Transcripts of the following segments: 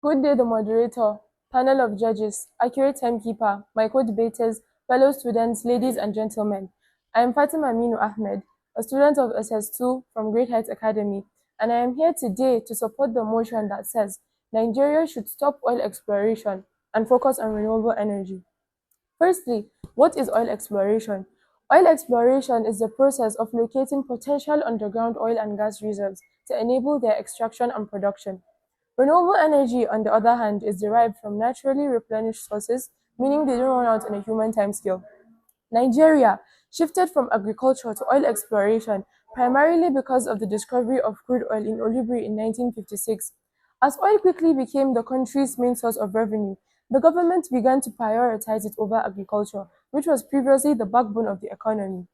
Good day, the moderator, panel of judges, accurate timekeeper, my co-debaters, fellow students, ladies and gentlemen. I am Fatima Aminu Ahmed, a student of SS2 from Great Heights Academy, and I am here today to support the motion that says Nigeria should stop oil exploration and focus on renewable energy. Firstly, what is oil exploration? Oil exploration is the process of locating potential underground oil and gas reserves to enable their extraction and production. Renewable energy, on the other hand, is derived from naturally replenished sources, meaning they don't run out on a human timescale. Nigeria shifted from agriculture to oil exploration primarily because of the discovery of crude oil in Olubri in 1956. As oil quickly became the country's main source of revenue, the government began to prioritize it over agriculture, which was previously the backbone of the economy.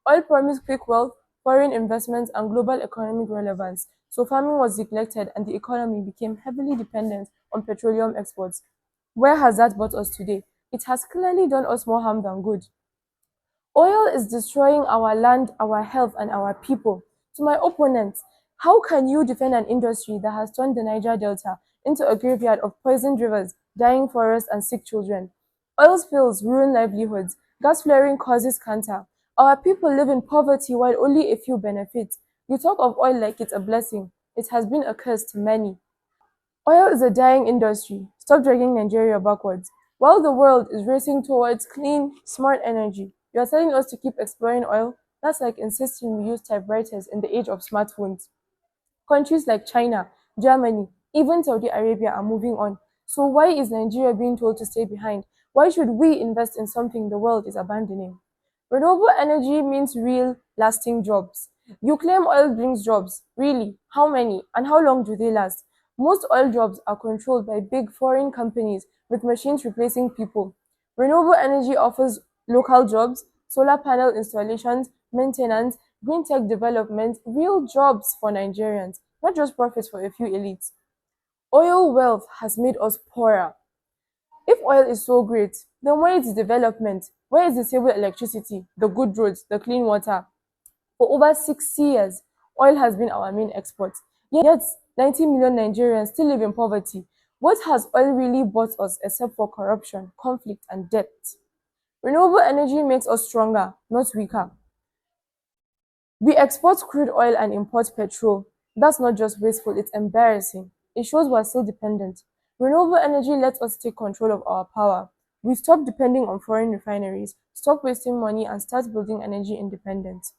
Oil promised quick wealth, foreign investments, and global economic relevance, so farming was neglected and the economy became heavily dependent on petroleum exports. Where has that brought us today? It has clearly done us more harm than good. Oil is destroying our land, our health, and our people. To my opponents, how can you defend an industry that has turned the Niger Delta into a graveyard of poisoned rivers, dying forests, and sick children? Oil spills ruin livelihoods. Gas flaring causes cancer. Our people live in poverty while only a few benefit. You talk of oil like it's a blessing. It has been a curse to many. Oil is a dying industry. Stop dragging Nigeria backwards. While the world is racing towards clean, smart energy, you are telling us to keep exploring oil? That's like insisting we use typewriters in the age of smartphones. Countries like China, Germany, even Saudi Arabia are moving on. So why is Nigeria being told to stay behind? Why should we invest in something the world is abandoning? Renewable energy means real, lasting jobs. You claim oil brings jobs. Really? How many? And how long do they last? Most oil jobs are controlled by big foreign companies with machines replacing people. Renewable energy offers local jobs, solar panel installations, maintenance, green tech development, real jobs for Nigerians, not just profits for a few elites. Oil wealth has made us poorer. If oil is so great, then where is the development? Where is the stable electricity, the good roads, the clean water? For over 60 years, oil has been our main export. Yet, 90 million Nigerians still live in poverty. What has oil really bought us except for corruption, conflict, and debt? Renewable energy makes us stronger, not weaker. We export crude oil and import petrol. That's not just wasteful, it's embarrassing. It shows we're still dependent. Renewable energy lets us take control of our power. We stop depending on foreign refineries, stop wasting money, and start building energy independence.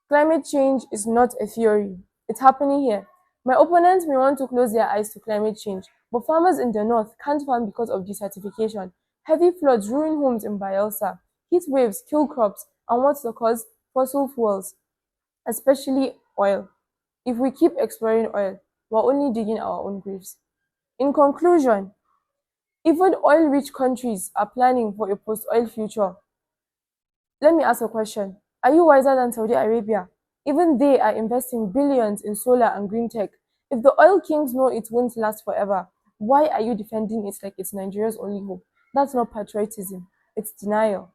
Climate change is not a theory. It's happening here. My opponents may want to close their eyes to climate change, but farmers in the north can't farm because of desertification. Heavy floods ruin homes in Bayelsa. Heat waves kill crops. And what's the cause? Fossil fuels, especially oil. If we keep exploring oil, we're only digging our own graves. In conclusion, even oil-rich countries are planning for a post-oil future. Let me ask a question. Are you wiser than Saudi Arabia? Even they are investing billions in solar and green tech. If the oil kings know it won't last forever, why are you defending it like it's Nigeria's only hope? That's not patriotism, it's denial.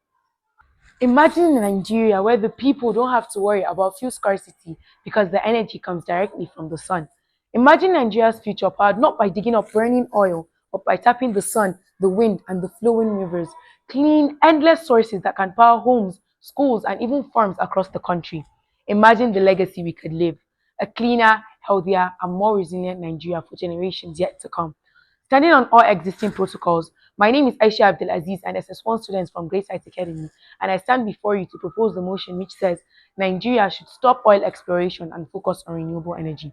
Imagine Nigeria where the people don't have to worry about fuel scarcity because the energy comes directly from the sun. Imagine Nigeria's future powered not by digging up burning oil, but by tapping the sun, the wind, and the flowing rivers. Clean, endless sources that can power homes, schools, and even farms across the country. Imagine the legacy we could leave. A cleaner, healthier, and more resilient Nigeria for generations yet to come. Standing on all existing protocols, my name is Aisha Abdulaziz, an SS1 student from Great Heights Academy, and I stand before you to propose the motion which says Nigeria should stop oil exploration and focus on renewable energy.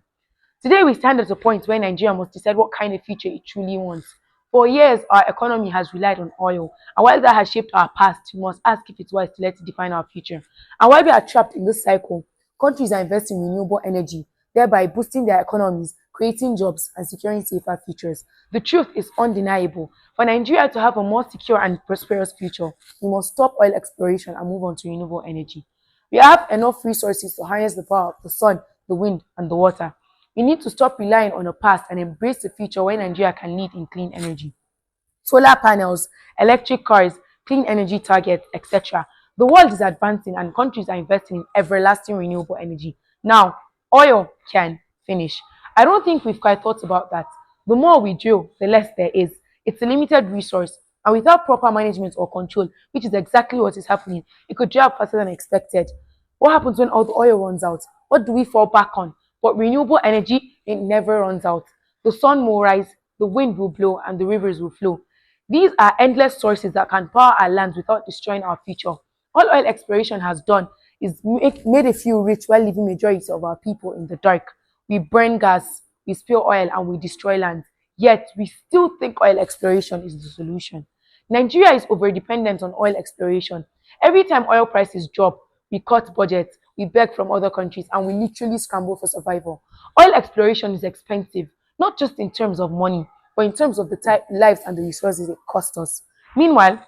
Today, we stand at a point where Nigeria must decide what kind of future it truly wants. For years, our economy has relied on oil, and while that has shaped our past, we must ask if it's wise to let it define our future. And while we are trapped in this cycle, countries are investing in renewable energy, thereby boosting their economies, creating jobs, and securing safer futures. The truth is undeniable. For Nigeria to have a more secure and prosperous future, we must stop oil exploration and move on to renewable energy. We have enough resources to harness the power of the sun, the wind, and the water. We need to stop relying on the past and embrace the future where Nigeria can lead in clean energy. Solar panels, electric cars, clean energy targets, etc. The world is advancing and countries are investing in everlasting renewable energy. Now, oil can finish. I don't think we've quite thought about that. The more we drill, the less there is. It's a limited resource, and without proper management or control, which is exactly what is happening, it could dry up faster than expected. What happens when all the oil runs out? What do we fall back on? But renewable energy, it never runs out. The sun will rise, the wind will blow, and the rivers will flow. These are endless sources that can power our lands without destroying our future. All oil exploration has done is made a few rich while leaving majority of our people in the dark. We burn gas, we spill oil, and we destroy land. Yet we still think oil exploration is the solution. Nigeria is over dependent on oil exploration. Every time oil prices drop, we cut budgets, we beg from other countries, and we literally scramble for survival. Oil exploration is expensive, not just in terms of money, but in terms of the lives and the resources it costs us. Meanwhile,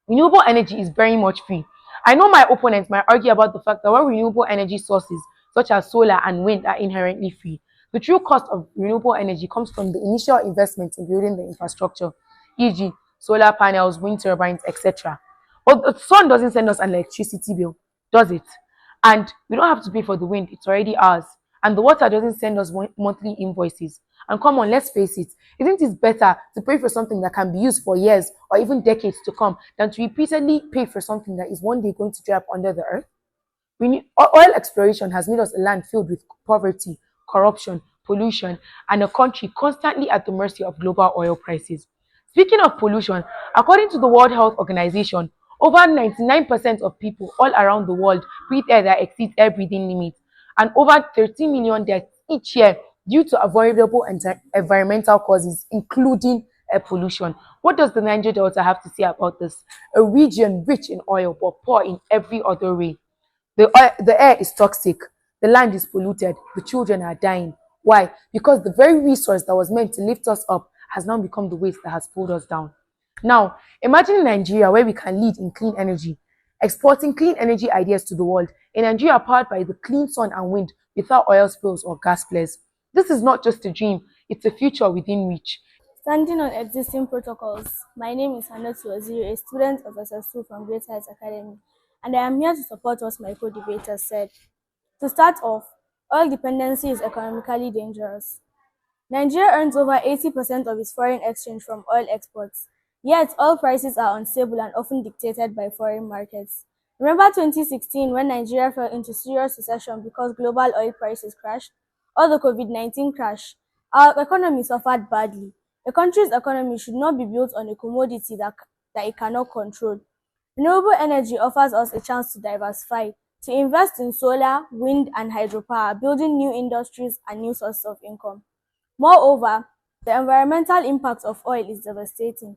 renewable energy is very much free. I know my opponents might argue about the fact that while renewable energy sources such as solar and wind are inherently free, the true cost of renewable energy comes from the initial investment in building the infrastructure, e.g., solar panels, wind turbines, etc. But the sun doesn't send us an electricity bill, does it? And we don't have to pay for the wind, it's already ours. And the water doesn't send us monthly invoices. And come on, let's face it, isn't it better to pay for something that can be used for years or even decades to come than to repeatedly pay for something that is one day going to dry up under the earth? Oil exploration has made us a land filled with poverty, corruption, pollution, and a country constantly at the mercy of global oil prices. Speaking of pollution, according to the World Health Organization, over 99% of people all around the world breathe air that exceeds air breathing limits, and over 13 million deaths each year due to avoidable environmental causes, including air pollution. What does the Niger Delta have to say about this? A region rich in oil but poor in every other way. The air is toxic, the land is polluted, the children are dying. Why? Because the very resource that was meant to lift us up has now become the waste that has pulled us down. Now, imagine Nigeria where we can lead in clean energy, exporting clean energy ideas to the world. A Nigeria powered by the clean sun and wind without oil spills or gas flares. This is not just a dream, it's a future within reach. Standing on existing protocols, my name is Hannatu Waziri, a student of SS2 from Great Heights Academy, and I am here to support what my co-debater said. To start off, oil dependency is economically dangerous. Nigeria earns over 80% of its foreign exchange from oil exports, yet oil prices are unstable and often dictated by foreign markets. Remember 2016 when Nigeria fell into serious recession because global oil prices crashed? Or the COVID-19 crash? Our economy suffered badly. A country's economy should not be built on a commodity that it cannot control. Renewable energy offers us a chance to diversify, to invest in solar, wind, and hydropower, building new industries and new sources of income. Moreover, the environmental impact of oil is devastating.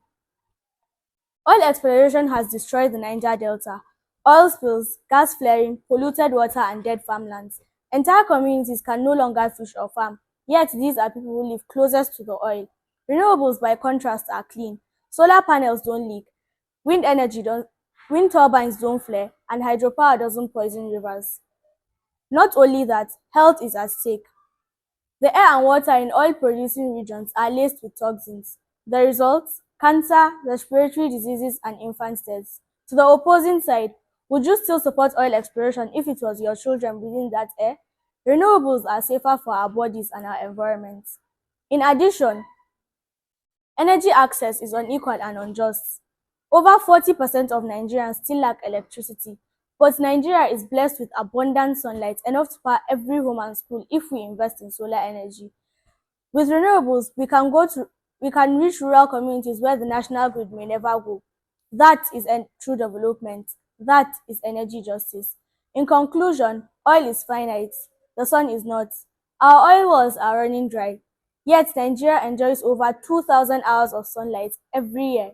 Oil exploration has destroyed the Niger Delta. Oil spills, gas flaring, polluted water, and dead farmlands. Entire communities can no longer fish or farm, yet these are people who live closest to the oil. Renewables, by contrast, are clean. Solar panels don't leak, wind turbines don't flare, and hydropower doesn't poison rivers. Not only that, health is at stake. The air and water in oil-producing regions are laced with toxins. The result? Cancer, respiratory diseases, and infant deaths. To the opposing side, would you still support oil exploration if it was your children breathing that air? Renewables are safer for our bodies and our environment. In addition, energy access is unequal and unjust. Over 40% of Nigerians still lack electricity, but Nigeria is blessed with abundant sunlight, enough to power every home and school if we invest in solar energy. With renewables, we can reach rural communities where the national grid may never go. That is true development. That is energy justice. In conclusion, oil is finite. The sun is not. Our oil wells are running dry. Yet Nigeria enjoys over 2,000 hours of sunlight every year.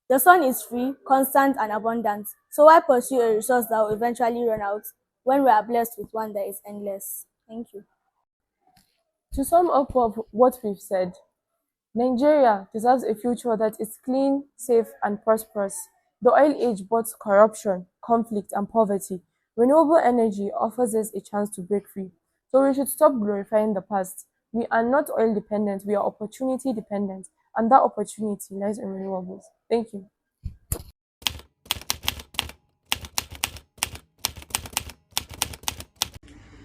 The sun is free, constant, and abundant. So why pursue a resource that will eventually run out when we are blessed with one that is endless? Thank you. To sum up of what we've said, Nigeria deserves a future that is clean, safe, and prosperous. The oil age brought corruption, conflict, and poverty. Renewable energy offers us a chance to break free. So we should stop glorifying the past. We are not oil dependent, we are opportunity dependent, and that opportunity lies in renewables. Thank you.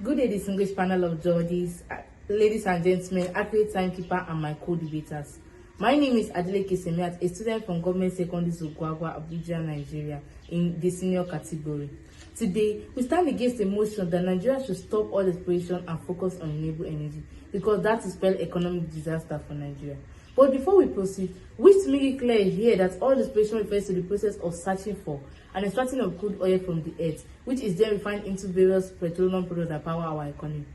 Good day, distinguished panel of judges. ladies and gentlemen, accurate timekeeper, and my co-debaters. My name is Adele Kesemiat, a student from Government Secondary School Gwagwa, Abuja, Nigeria, in the senior category. Today, we stand against the motion that Nigeria should stop oil exploration and focus on renewable energy because that will spell economic disaster for Nigeria. But before we proceed, we wish to make it clear here that oil exploration refers to the process of searching for and extracting of crude oil from the earth, which is then refined into various petroleum products that power our economy.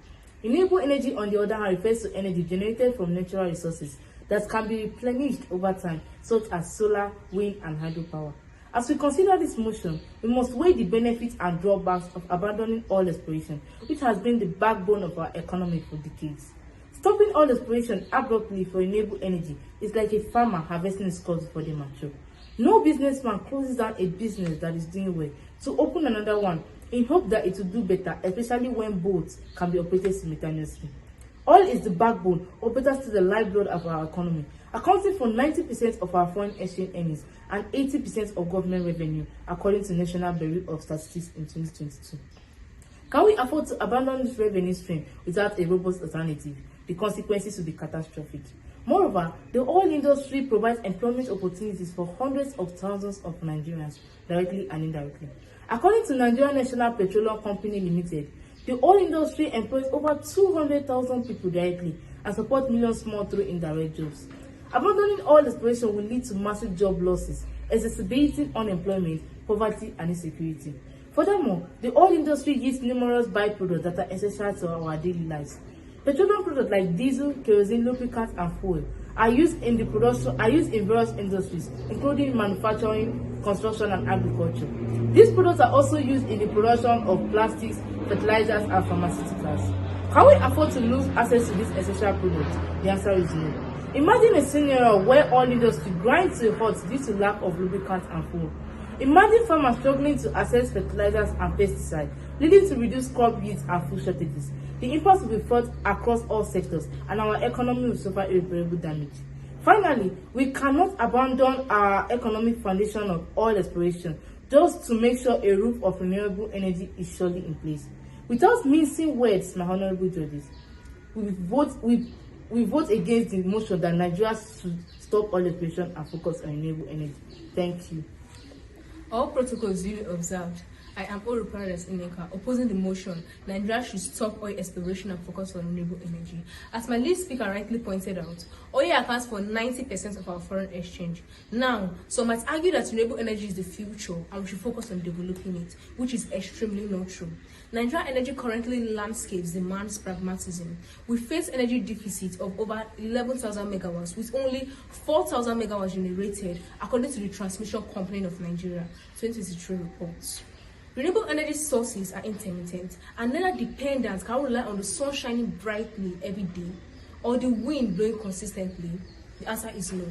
Renewable energy, on the other hand, refers to energy generated from natural resources that can be replenished over time, such as solar, wind, and hydropower. As we consider this motion, we must weigh the benefits and drawbacks of abandoning oil exploration, which has been the backbone of our economy for decades. Stopping oil exploration abruptly for renewable energy is like a farmer harvesting his crops before they mature. No businessman closes down a business that is doing well to open another one in hope that it will do better, especially when both can be operated simultaneously. Oil is the backbone, or better still the lifeblood of our economy, accounting for 90% of our foreign exchange earnings and 80% of government revenue, according to National Bureau of Statistics in 2022. Can we afford to abandon this revenue stream without a robust alternative? The consequences will be catastrophic. Moreover, the oil industry provides employment opportunities for hundreds of thousands of Nigerians, directly and indirectly. According to Nigerian National Petroleum Company Limited, the oil industry employs over 200,000 people directly and supports millions more through indirect jobs. Abandoning oil exploration will lead to massive job losses, exacerbating unemployment, poverty, and insecurity. Furthermore, the oil industry yields numerous byproducts that are essential to our daily lives. Petroleum products like diesel, kerosene, lubricants, and fuel are used in various industries, including manufacturing, construction, and agriculture. These products are also used in the production of plastics, fertilizers, and pharmaceuticals. Can we afford to lose access to these essential products? The answer is no. Imagine a scenario where oil industry grinds to a halt due to lack of lubricants and fuel. Imagine farmers struggling to access fertilizers and pesticides, leading to reduced crop yields and food shortages. The impact will be felt across all sectors, and our economy will suffer irreparable damage. Finally, we cannot abandon our economic foundation of oil exploration just to make sure a roof of renewable energy is surely in place. Without mincing words, my honorable judges, we vote against the motion that Nigeria should stop oil exploration and focus on renewable energy. Thank you. All protocols duly observed. I am Orupares Ineka, opposing the motion Nigeria should stop oil exploration and focus on renewable energy. As my lead speaker rightly pointed out, oil accounts for 90% of our foreign exchange. Now, some might argue that renewable energy is the future and we should focus on developing it, which is extremely not true. Nigeria energy currently landscapes demands pragmatism. We face energy deficit of over 11,000 megawatts, with only 4,000 megawatts generated, according to the Transmission Company of Nigeria 2023 reports. Renewable energy sources are intermittent and neither dependent can rely on the sun shining brightly every day or the wind blowing consistently. The answer is no.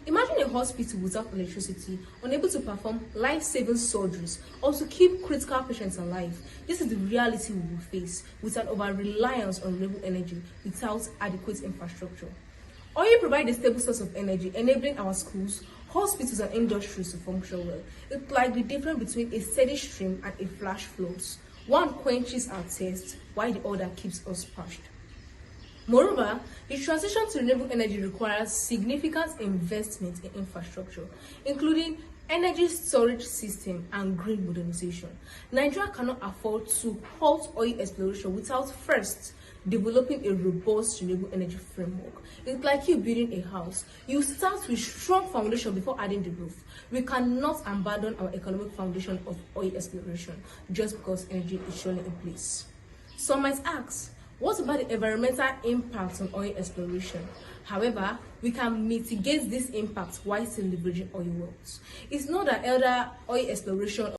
Imagine a hospital without electricity, unable to perform life-saving surgeries or to keep critical patients alive. This is the reality we will face with an over-reliance on renewable energy without adequate infrastructure. Oil provides a stable source of energy, enabling our schools, hospitals, and industries to function well. It's like the difference between a steady stream and a flash flood. One quenches our thirst, while the other keeps us parched. Moreover, the transition to renewable energy requires significant investment in infrastructure, including energy storage system and grid modernization. Nigeria cannot afford to halt oil exploration without first developing a robust renewable energy framework. It's like you building a house. You start with strong foundation before adding the roof. We cannot abandon our economic foundation of oil exploration just because energy is surely in place. Some might ask, what about the environmental impact on oil exploration? However, we can mitigate this impact while still leveraging oil wells. It's not that elder oil exploration